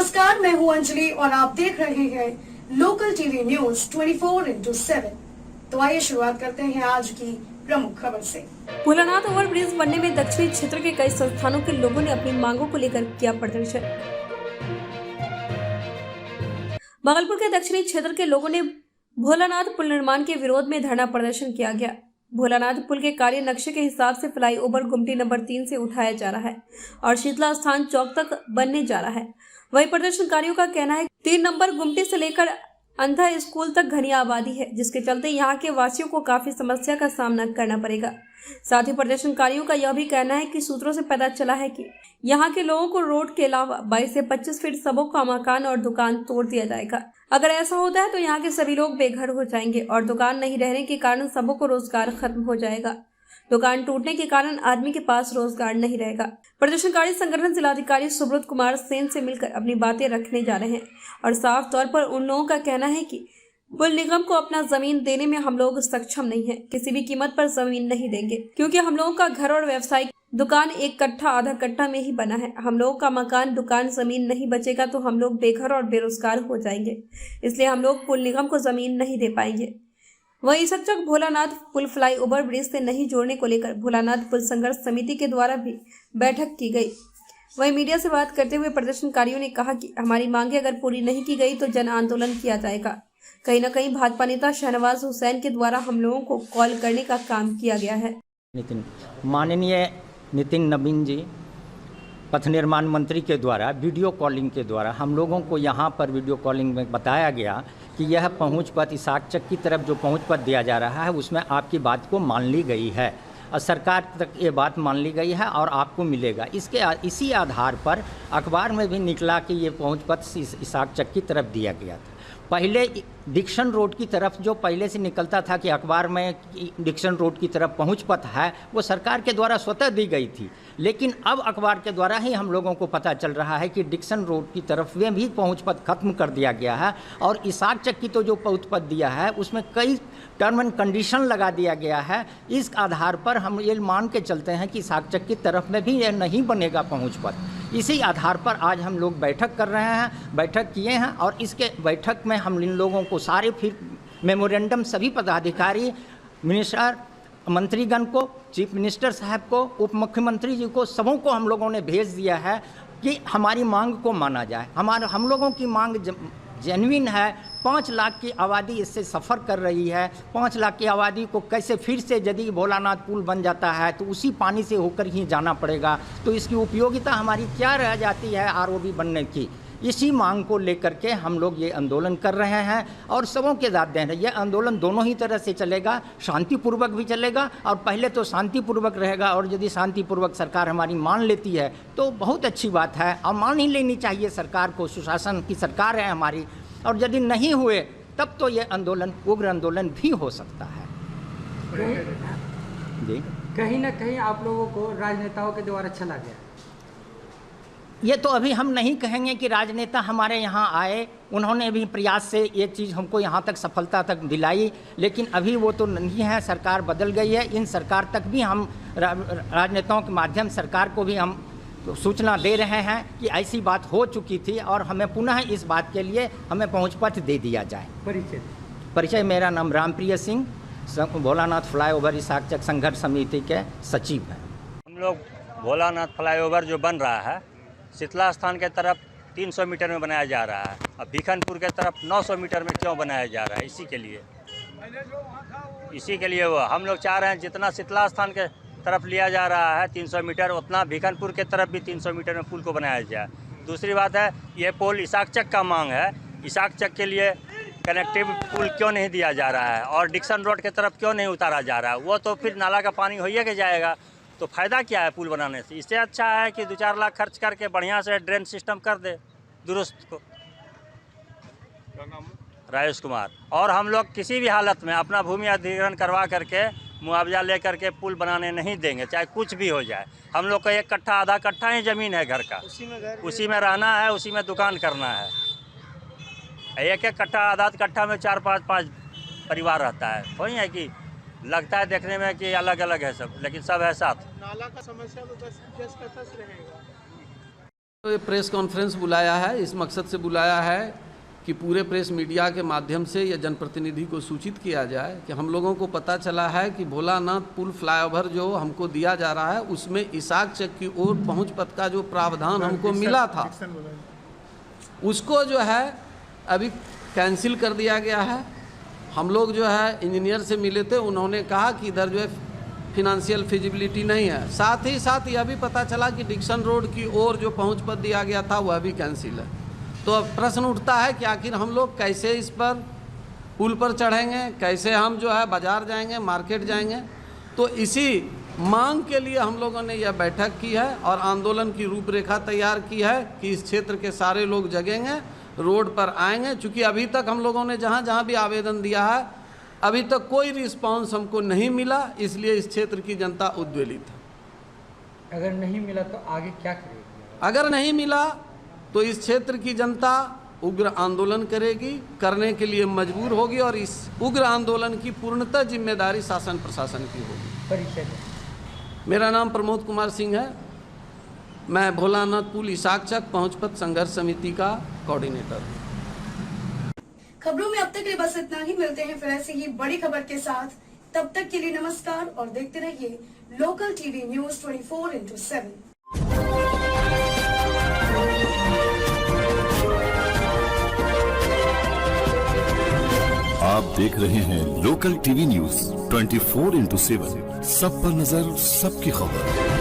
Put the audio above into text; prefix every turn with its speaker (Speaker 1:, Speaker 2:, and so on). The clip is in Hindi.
Speaker 1: नमस्कार, मैं हूं अंजलि और आप देख रहे हैं लोकल टीवी न्यूज 24x7। तो आइए शुरुआत करते हैं आज की प्रमुख खबर से।
Speaker 2: भोलानाथ ओवरब्रिज बनने में दक्षिणी क्षेत्र के कई संस्थानों के लोगों ने अपनी मांगों को लेकर किया प्रदर्शन। भागलपुर के दक्षिणी क्षेत्र के लोगों ने भोलानाथ पुल निर्माण के विरोध में धरना प्रदर्शन किया गया। भोलानाथ पुल के कार्य नक्शे के हिसाब से फ्लाईओवर गुमटी नंबर 3 से उठाया जा रहा है और शीतला स्थान चौक तक बनने जा रहा है। वहीं प्रदर्शनकारियों का कहना है 3 नंबर गुमटी से लेकर अंधा स्कूल तक घनी आबादी है, जिसके चलते यहाँ के वासियों को काफी समस्या का सामना करना पड़ेगा। साथ ही प्रदर्शनकारियों का यह भी कहना है कि सूत्रों से पता चला है कि यहाँ के लोगों को रोड के अलावा 22 से 25 फीट सबों का मकान और दुकान तोड़ दिया जाएगा। अगर ऐसा होता है तो यहाँ के सभी लोग बेघर हो जाएंगे और दुकान नहीं रहने के कारण सबों को रोजगार खत्म हो जाएगा। दुकान टूटने के कारण आदमी के पास रोजगार नहीं रहेगा। प्रदर्शनकारी संगठन जिलाधिकारी सुब्रत कुमार सेन से मिलकर अपनी बातें रखने जा रहे हैं और साफ तौर पर उन लोगों का कहना है कि पुल निगम को अपना जमीन देने में हम लोग सक्षम नहीं है। किसी भी कीमत पर जमीन नहीं देंगे, क्योंकि हम लोगों का घर और व्यवसायिक दुकान 1 कट्ठा आधा कट्ठा में ही बना है। हम लोगों का मकान दुकान जमीन नहीं बचेगा तो हम लोग बेघर और बेरोजगार हो जाएंगे, इसलिए हम लोग पुल निगम को जमीन नहीं दे पाएंगे। वहीं इस तक भोलानाथ पुल फ्लाईओवर ब्रिज से नहीं जोड़ने को लेकर भोलानाथ पुल संघर्ष समिति के द्वारा भी बैठक की गई। वहीं मीडिया से बात करते हुए प्रदर्शनकारियों ने कहा कि हमारी मांगे अगर पूरी नहीं की गई तो जन आंदोलन किया जाएगा। कहीं न कहीं भाजपा नेता शहनवाज हुसैन के द्वारा हम लोगों को कॉल करने का काम किया गया है।
Speaker 3: माननीय नितिन नवीन जी पथ निर्माण मंत्री के द्वारा वीडियो कॉलिंग के द्वारा हम लोगों को यहाँ पर वीडियो कॉलिंग में बताया गया कि यह पहुँच पथ इसाक चक की तरफ जो पहुँच पथ दिया जा रहा है उसमें आपकी बात को मान ली गई है और सरकार तक ये बात मान ली गई है और आपको मिलेगा। इसी आधार पर अखबार में भी निकला कि ये पहुँच पथ इसाक चक की तरफ दिया गया था। पहले डिक्शन रोड की तरफ जो पहले से निकलता था कि अखबार में डिक्शन रोड की तरफ पहुँच पथ है, वो सरकार के द्वारा स्वतः दी गई थी, लेकिन अब अखबार के द्वारा ही हम लोगों को पता चल रहा है कि डिक्शन रोड की तरफ में भी पहुँच पथ खत्म कर दिया गया है और इसाक चक की तो जो पहुँच पथ दिया है उसमें कई टर्म एंड कंडीशन लगा दिया गया है। इस आधार पर हम ये मान के चलते हैं कि इसाक चक की तरफ में भी यह नहीं बनेगा पहुँच पथ। इसी आधार पर आज हम लोग बैठक कर रहे हैं, बैठक किए हैं और इसके बैठक में हम इन लोगों को सारे फिर मेमोरेंडम सभी पदाधिकारी मिनिस्टर मंत्रीगण को, चीफ मिनिस्टर साहब को, उप मुख्यमंत्री जी को, सबों को हम लोगों ने भेज दिया है कि हमारी मांग को माना जाए। हम लोगों की मांग जेन्युइन है। 5 लाख की आबादी इससे सफ़र कर रही है। 5 लाख की आबादी को कैसे फिर से यदि भोलानाथ पुल बन जाता है तो उसी पानी से होकर ही जाना पड़ेगा, तो इसकी उपयोगिता हमारी क्या रह जाती है आरओबी बनने की। इसी मांग को लेकर के हम लोग ये आंदोलन कर रहे हैं और सबों के साथ दे रहे हैं। ये आंदोलन दोनों ही तरह से चलेगा, शांतिपूर्वक भी चलेगा और पहले तो शांतिपूर्वक रहेगा और यदि शांतिपूर्वक सरकार हमारी मान लेती है तो बहुत अच्छी बात है और मान ही लेनी चाहिए सरकार को। सुशासन की सरकार है हमारी, और यदि नहीं हुए तब तो ये आंदोलन उग्र आंदोलन भी हो सकता है। जी,
Speaker 4: कहीं ना कहीं आप लोगों को राजनेताओं के द्वारा चला गया।
Speaker 3: ये तो अभी हम नहीं कहेंगे कि राजनेता हमारे यहाँ आए, उन्होंने भी प्रयास से ये चीज़ हमको यहाँ तक सफलता तक दिलाई, लेकिन अभी वो तो नहीं है, सरकार बदल गई है। इन सरकार तक भी हम राजनेताओं के माध्यम सरकार को भी हम सूचना दे रहे हैं कि ऐसी बात हो चुकी थी और हमें पुनः इस बात के लिए हमें पहुँच पथ दे दिया जाए। परिचय मेरा नाम रामप्रिय सिंह, भोलानाथ फ्लाईओवर इसाक चक संघर्ष समिति के सचिव हैं।
Speaker 5: हम लोग भोलानाथ फ्लाईओवर जो बन रहा है शीतला स्थान के तरफ 300 मीटर में बनाया जा रहा है, अब भीखनपुर के तरफ 900 मीटर में क्यों बनाया जा रहा है? इसी के लिए वो हम लोग चाह रहे हैं जितना शीतला स्थान के तरफ लिया जा रहा है 300 मीटर, उतना भीखनपुर के तरफ भी 300 मीटर में पुल को बनाया जाए। दूसरी बात है, ये पुल इसाक चक का मांग है, इसाक चक के लिए कनेक्टिव पुल क्यों नहीं दिया जा रहा है और डिक्सन रोड के तरफ क्यों नहीं उतारा जा रहा है? वो तो फिर नाला का पानी होइए के जाएगा, तो फ़ायदा क्या है पुल बनाने से? इससे अच्छा है कि 2-4 लाख खर्च करके बढ़िया से ड्रेन सिस्टम कर दे दुरुस्त को। राजेश कुमार। और हम लोग किसी भी हालत में अपना भूमि अधिग्रहण करवा करके मुआवजा ले करके पुल बनाने नहीं देंगे, चाहे कुछ भी हो जाए। हम लोग का 1 कट्ठा आधा कट्ठा ही ज़मीन है घर का, उसी में रहना है, उसी में दुकान करना है। 1-1 कट्ठा आधा कट्ठा में 4-5 परिवार रहता है। वही है कि लगता है देखने में कि अलग अलग है सब, लेकिन सब है साथ।
Speaker 6: नाला का समस्या तो 10 कट्ठा से रहेगा। ये प्रेस कॉन्फ्रेंस बुलाया है, इस मकसद से बुलाया है कि पूरे प्रेस मीडिया के माध्यम से या जनप्रतिनिधि को सूचित किया जाए कि हम लोगों को पता चला है कि भोलानाथ पुल फ्लाईओवर जो हमको दिया जा रहा है उसमें इसाक चक की ओर पहुंच पथ का जो प्रावधान हमको मिला था उसको जो है अभी कैंसिल कर दिया गया है। हम लोग जो है इंजीनियर से मिले थे, उन्होंने कहा कि इधर जो है फिनंशियल फिजिबिलिटी नहीं है। साथ ही साथ यह भी पता चला कि डिक्सन रोड की ओर जो पहुंच पथ दिया गया था वह भी कैंसिल है। तो अब प्रश्न उठता है कि आखिर हम लोग कैसे इस पर पुल पर चढ़ेंगे, कैसे हम जो है बाज़ार जाएंगे, मार्केट जाएंगे। तो इसी मांग के लिए हम लोगों ने यह बैठक की है और आंदोलन की रूपरेखा तैयार की है कि इस क्षेत्र के सारे लोग जगेंगे, रोड पर आएंगे। चूँकि अभी तक हम लोगों ने जहाँ जहाँ भी आवेदन दिया है अभी तक कोई रिस्पांस हमको नहीं मिला, इसलिए इस क्षेत्र की जनता उद्वेलित है।
Speaker 4: अगर नहीं मिला तो आगे क्या करेगी?
Speaker 6: अगर नहीं मिला तो इस क्षेत्र की जनता उग्र आंदोलन करेगी, करने के लिए मजबूर होगी और इस उग्र आंदोलन की पूर्णतः जिम्मेदारी शासन प्रशासन की होगी।
Speaker 4: परिचय दें।
Speaker 6: मेरा नाम प्रमोद कुमार सिंह है। मैं भोलानाथ पुल इसाक चक पहुंच पथ संघर्ष समिति का कोऑर्डिनेटर हूँ।
Speaker 1: खबरों में अब तक के लिए बस इतना ही। मिलते हैं फिर ऐसी ही बड़ी खबर के साथ। तब तक के लिए नमस्कार और देखते रहिए लोकल टीवी न्यूज 24/7।
Speaker 7: आप देख रहे हैं लोकल टीवी न्यूज 24/7। सब पर नजर, सबकी खबर।